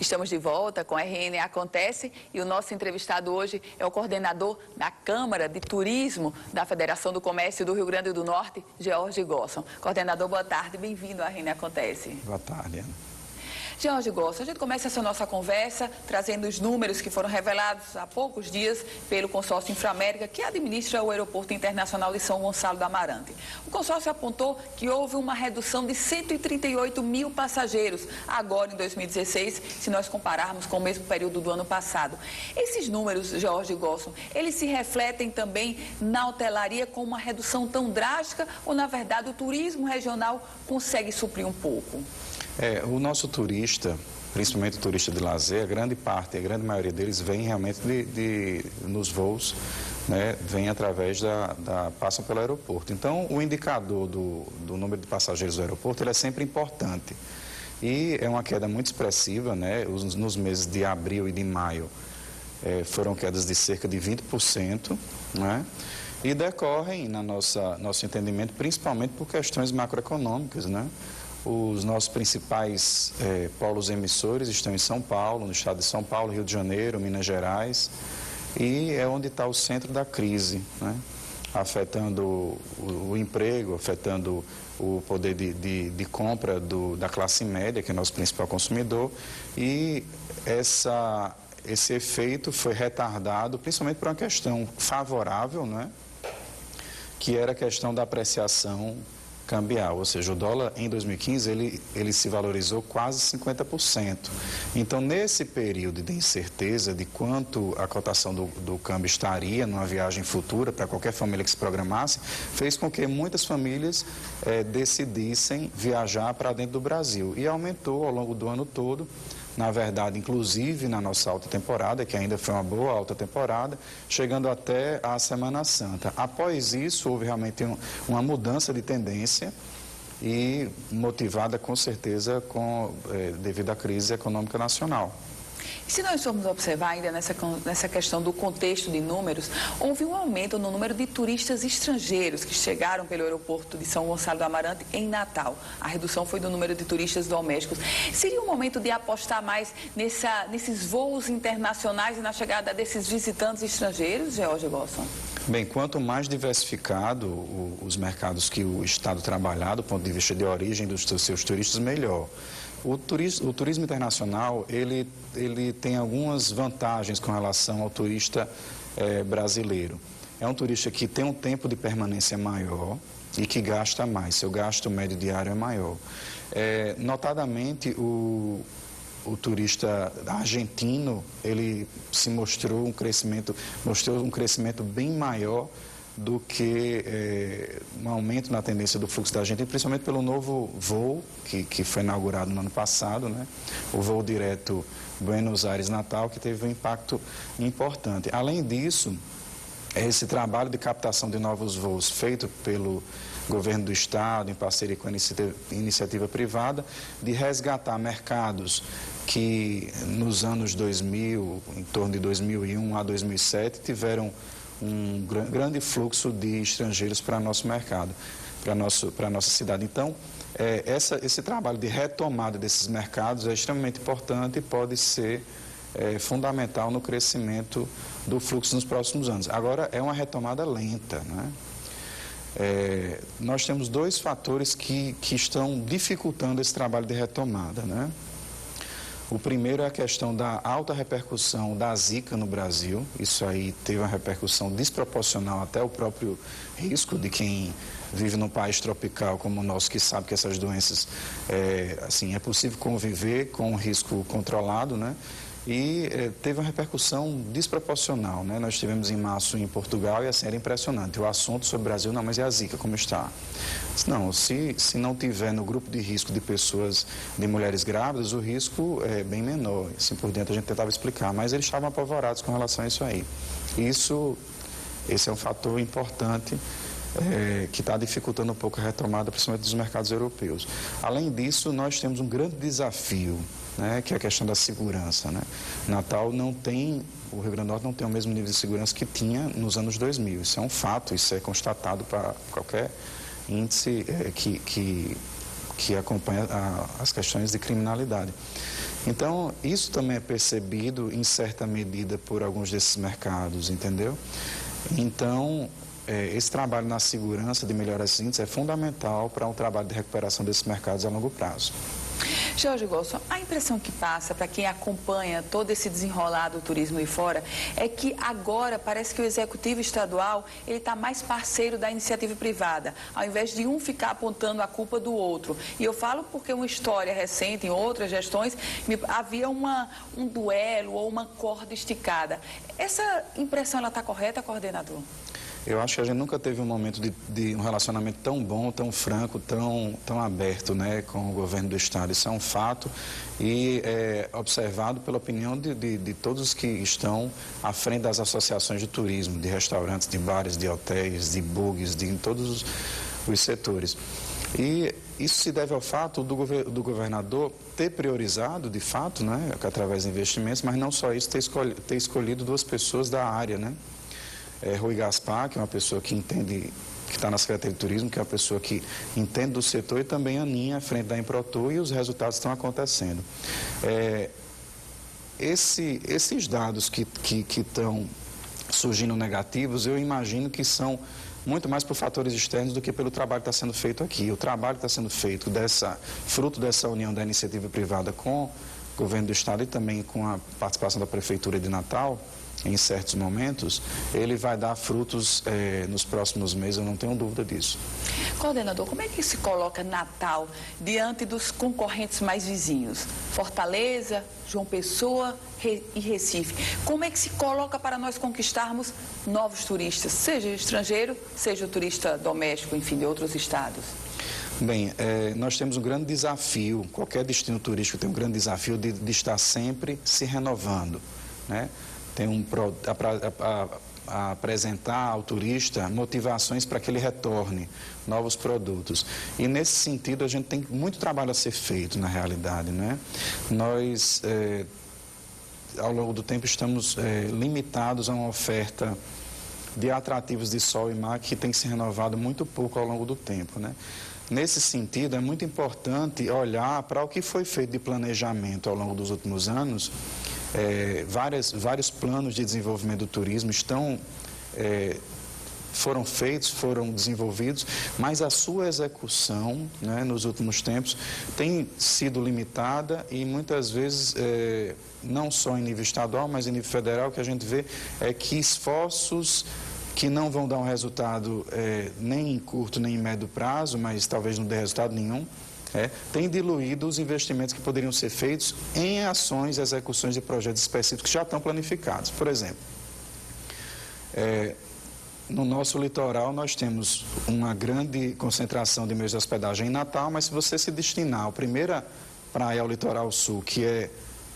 Estamos de volta com a RN Acontece e o nosso entrevistado hoje é o coordenador da Câmara de Turismo da Federação do Comércio do Rio Grande do Norte, George Gosson. Coordenador, boa tarde, bem-vindo à RN Acontece. Boa tarde, Ana. George Gosson, a gente começa essa nossa conversa trazendo os números que foram revelados há poucos dias pelo consórcio Inframérica, que administra o Aeroporto Internacional de São Gonçalo do Amarante. O consórcio apontou que houve uma redução de 138 mil passageiros agora em 2016, se nós compararmos com o mesmo período do ano passado. Esses números, George Gosson, eles se refletem também na hotelaria com uma redução tão drástica ou, na verdade, o turismo regional consegue suprir um pouco? O nosso turista, principalmente o turista de lazer, a grande maioria deles vem realmente nos voos, né, vem através passam pelo aeroporto. Então, o indicador do número de passageiros do aeroporto, ele é sempre importante. E é uma queda muito expressiva, né, nos meses de abril e de maio foram quedas de cerca de 20%, né, e decorrem, nosso entendimento, principalmente por questões macroeconômicas, né. Os nossos principais polos emissores estão em São Paulo, no estado de São Paulo, Rio de Janeiro, Minas Gerais, e é onde está o centro da crise, né? Afetando o emprego, afetando o poder de compra da classe média, que é nosso principal consumidor, e esse efeito foi retardado principalmente por uma questão favorável, né? Que era a questão da apreciação cambial, ou seja, o dólar em 2015 ele se valorizou quase 50%. Então, nesse período de incerteza de quanto a cotação do câmbio estaria numa viagem futura para qualquer família que se programasse, fez com que muitas famílias decidissem viajar para dentro do Brasil e aumentou ao longo do ano todo. Na verdade, inclusive na nossa alta temporada, que ainda foi uma boa alta temporada, chegando até a Semana Santa. Após isso, houve realmente uma mudança de tendência e motivada, com certeza, devido à crise econômica nacional. E se nós formos observar ainda nessa questão do contexto de números, houve um aumento no número de turistas estrangeiros que chegaram pelo aeroporto de São Gonçalo do Amarante em Natal. A redução foi do número de turistas domésticos. Seria um momento de apostar mais nesses voos internacionais e na chegada desses visitantes estrangeiros, George Gosson? Bem, quanto mais diversificado os mercados que o Estado trabalhar do ponto de vista de origem dos seus turistas, melhor. O turismo internacional, ele tem algumas vantagens com relação ao turista brasileiro. É um turista que tem um tempo de permanência maior e que gasta mais, seu gasto médio diário é maior. Notadamente, o turista argentino, ele mostrou um crescimento bem maior do que um aumento na tendência do fluxo da Argentina, principalmente pelo novo voo que foi inaugurado no ano passado, né? O voo direto Buenos Aires-Natal, que teve um impacto importante. Além disso, esse trabalho de captação de novos voos feito pelo governo do estado, em parceria com a iniciativa privada, de resgatar mercados que nos anos 2000, em torno de 2001 a 2007, tiveram um grande fluxo de estrangeiros para nosso mercado, para a nossa cidade. Então, esse trabalho de retomada desses mercados é extremamente importante e pode ser fundamental no crescimento do fluxo nos próximos anos. Agora, é uma retomada lenta, né? Nós temos dois fatores que estão dificultando esse trabalho de retomada, né? O primeiro é a questão da alta repercussão da Zika no Brasil. Isso aí teve uma repercussão desproporcional até o próprio risco de quem vive num país tropical como o nosso, que sabe que essas doenças, é possível conviver com um risco controlado, né? E teve uma repercussão desproporcional, né? Nós tivemos em março em Portugal e assim era impressionante. O assunto sobre o Brasil, não, mas é a Zika, como está? Não, se não tiver no grupo de risco de pessoas, de mulheres grávidas, o risco é bem menor. Assim por dentro a gente tentava explicar, mas eles estavam apavorados com relação a isso aí. Esse é um fator importante que está dificultando um pouco a retomada, principalmente dos mercados europeus. Além disso, nós temos um grande desafio, né, que é a questão da segurança, né? Natal não tem, o Rio Grande do Norte não tem o mesmo nível de segurança que tinha nos anos 2000. Isso é um fato, isso é constatado para qualquer índice que que acompanha as questões de criminalidade. Então, isso também é percebido em certa medida por alguns desses mercados, entendeu? Então, esse trabalho na segurança de melhorar esses índices é fundamental para um trabalho de recuperação desses mercados a longo prazo. Jorge Golson, a impressão que passa para quem acompanha todo esse desenrolar do turismo aí fora é que agora parece que o executivo estadual ele está mais parceiro da iniciativa privada, ao invés de um ficar apontando a culpa do outro. E eu falo porque uma história recente, em outras gestões, havia um duelo ou uma corda esticada. Essa impressão ela está correta, coordenador? Eu acho que a gente nunca teve um momento de um relacionamento tão bom, tão franco, tão aberto, né, com o governo do estado. Isso é um fato e é observado pela opinião de todos os que estão à frente das associações de turismo, de restaurantes, de bares, de hotéis, de bugs, em todos os setores. E isso se deve ao fato do governador ter priorizado, de fato, né, através de investimentos, mas não só isso, ter escolhido duas pessoas da área, né? Rui Gaspar, que é uma pessoa que entende, que está na Secretaria de Turismo, que é uma pessoa que entende do setor, e também a Aninha, à frente da Emprotur, e os resultados estão acontecendo. Esses dados que estão surgindo negativos, eu imagino que são muito mais por fatores externos do que pelo trabalho que está sendo feito aqui. O trabalho que está sendo feito, fruto dessa união da iniciativa privada com o governo do estado e também com a participação da Prefeitura de Natal, em certos momentos, ele vai dar frutos nos próximos meses, eu não tenho dúvida disso. Coordenador, como é que se coloca Natal diante dos concorrentes mais vizinhos? Fortaleza, João Pessoa e Recife. Como é que se coloca para nós conquistarmos novos turistas, seja estrangeiro, seja o turista doméstico, enfim, de outros estados? Bem, nós temos um grande desafio, qualquer destino turístico tem um grande desafio de estar sempre se renovando, né? Tem a apresentar ao turista motivações para que ele retorne, novos produtos. E nesse sentido a gente tem muito trabalho a ser feito na realidade, né? Nós, ao longo do tempo, estamos limitados a uma oferta de atrativos de sol e mar que tem se renovado muito pouco ao longo do tempo, né? Nesse sentido, é muito importante olhar para o que foi feito de planejamento ao longo dos últimos anos. Vários planos de desenvolvimento do turismo foram feitos, foram desenvolvidos, mas a sua execução, né, nos últimos tempos tem sido limitada e muitas vezes, não só em nível estadual, mas em nível federal, o que a gente vê é que esforços que não vão dar um resultado nem em curto nem em médio prazo, mas talvez não dê resultado nenhum, tem diluído os investimentos que poderiam ser feitos em ações e execuções de projetos específicos que já estão planificados. Por exemplo, no nosso litoral nós temos uma grande concentração de meios de hospedagem em Natal, mas se você se destinar à primeira praia ao litoral sul, que é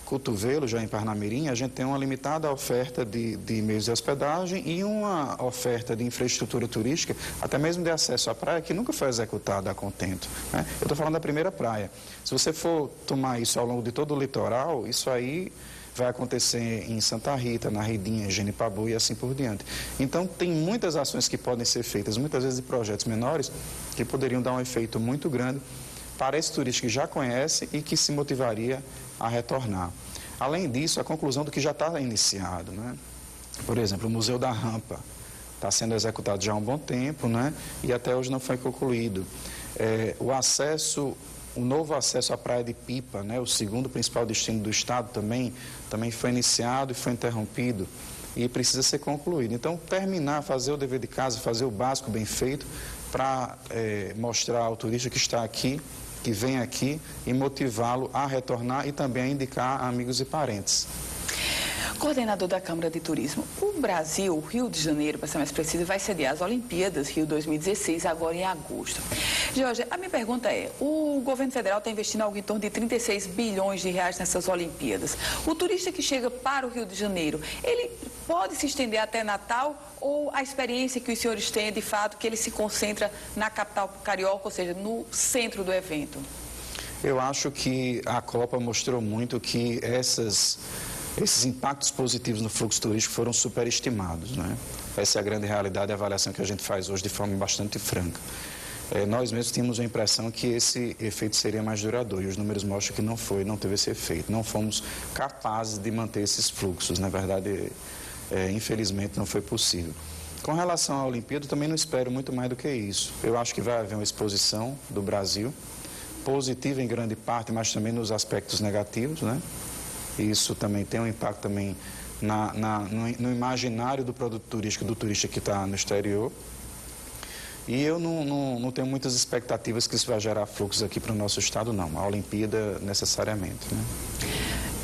Cotovelo, já em Parnamirim, a gente tem uma limitada oferta de meios de hospedagem e uma oferta de infraestrutura turística, até mesmo de acesso à praia, que nunca foi executada a contento, né? Eu estou falando da primeira praia. Se você for tomar isso ao longo de todo o litoral, isso aí vai acontecer em Santa Rita, na Redinha, em Genipabu e assim por diante. Então, tem muitas ações que podem ser feitas, muitas vezes de projetos menores, que poderiam dar um efeito muito grande para esse turista que já conhece e que se motivaria a retornar. Além disso, a conclusão do que já está iniciado, né? Por exemplo, o Museu da Rampa está sendo executado já há um bom tempo, né? E até hoje não foi concluído. O novo acesso à Praia de Pipa, né? O segundo principal destino do estado também foi iniciado e foi interrompido e precisa ser concluído. Então, terminar, fazer o dever de casa, fazer o básico bem feito para mostrar ao turista que está aqui, que vem aqui, e motivá-lo a retornar e também a indicar amigos e parentes. Coordenador da Câmara de Turismo, o Brasil, o Rio de Janeiro, para ser mais preciso, vai sediar as Olimpíadas Rio 2016, agora em agosto. Jorge, a minha pergunta é, o governo federal está investindo algo em torno de 36 bilhões de reais nessas Olimpíadas. O turista que chega para o Rio de Janeiro, ele pode se estender até Natal ou a experiência que os senhores têm é de fato que ele se concentra na capital carioca, ou seja, no centro do evento? Eu acho que a Copa mostrou muito que esses impactos positivos no fluxo turístico foram superestimados, né? Essa é a grande realidade e a avaliação que a gente faz hoje de forma bastante franca. nós mesmos tínhamos a impressão que esse efeito seria mais duradouro, e os números mostram que não teve esse efeito. Não fomos capazes de manter esses fluxos. Na verdade, infelizmente, não foi possível. Com relação à Olimpíada, também não espero muito mais do que isso. Eu acho que vai haver uma exposição do Brasil, positiva em grande parte, mas também nos aspectos negativos, né? Isso também tem um impacto também no imaginário do produto turístico, do turista que está no exterior. E eu não tenho muitas expectativas que isso vai gerar fluxos aqui para o nosso estado, não. A Olimpíada, necessariamente, né?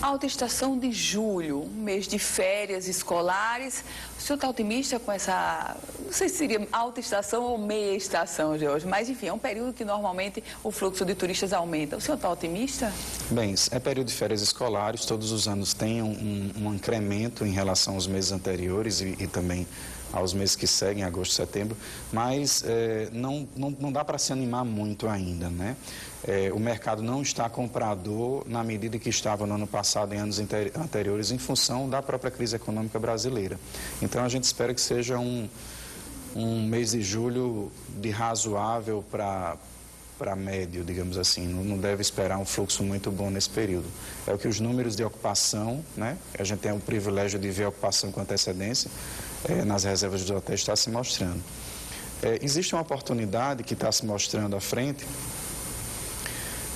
Alta estação de julho, um mês de férias escolares. O senhor está otimista com essa, não sei se seria alta estação ou meia estação, Jorge, mas enfim, é um período que normalmente o fluxo de turistas aumenta. O senhor está otimista? Bem, é período de férias escolares, todos os anos tem um incremento em relação aos meses anteriores e também aos meses que seguem, agosto e setembro, mas não dá para se animar muito ainda, né? O mercado não está comprador na medida que estava no ano passado, em anos anteriores, em função da própria crise econômica brasileira. Então, a gente espera que seja um mês de julho de razoável para médio, digamos assim. Não deve esperar um fluxo muito bom nesse período. É o que os números de ocupação, né? A gente tem o privilégio de ver a ocupação com antecedência nas reservas dos hotéis, está se mostrando. Existe uma oportunidade que está se mostrando à frente,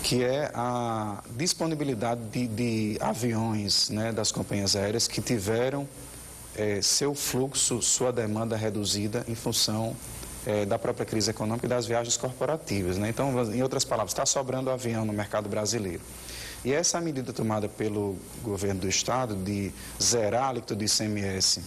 que é a disponibilidade de aviões, né, das companhias aéreas que tiveram seu fluxo, sua demanda reduzida em função da própria crise econômica e das viagens corporativas, né? Então, em outras palavras, está sobrando avião no mercado brasileiro. E essa medida tomada pelo governo do estado de zerar a alíquota do ICMS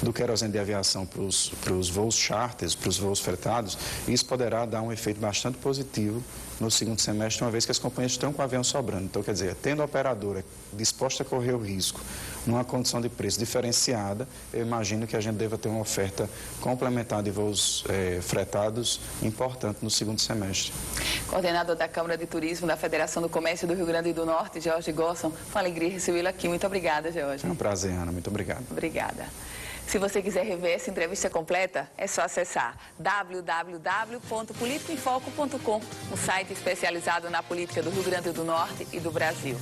do querosene de aviação para os voos charters, para os voos fretados, isso poderá dar um efeito bastante positivo no segundo semestre, uma vez que as companhias estão com o avião sobrando. Então, quer dizer, tendo a operadora disposta a correr o risco numa condição de preço diferenciada, eu imagino que a gente deva ter uma oferta complementar de voos fretados importante no segundo semestre. Coordenador da Câmara de Turismo da Federação do Comércio do Rio Grande do Norte, Jorge Gosson, foi uma alegria recebê-lo aqui. Muito obrigada, Jorge. É um prazer, Ana. Muito obrigado. Obrigada. Se você quiser rever essa entrevista completa, é só acessar www.politicoemfoco.com, um site especializado na política do Rio Grande do Norte e do Brasil.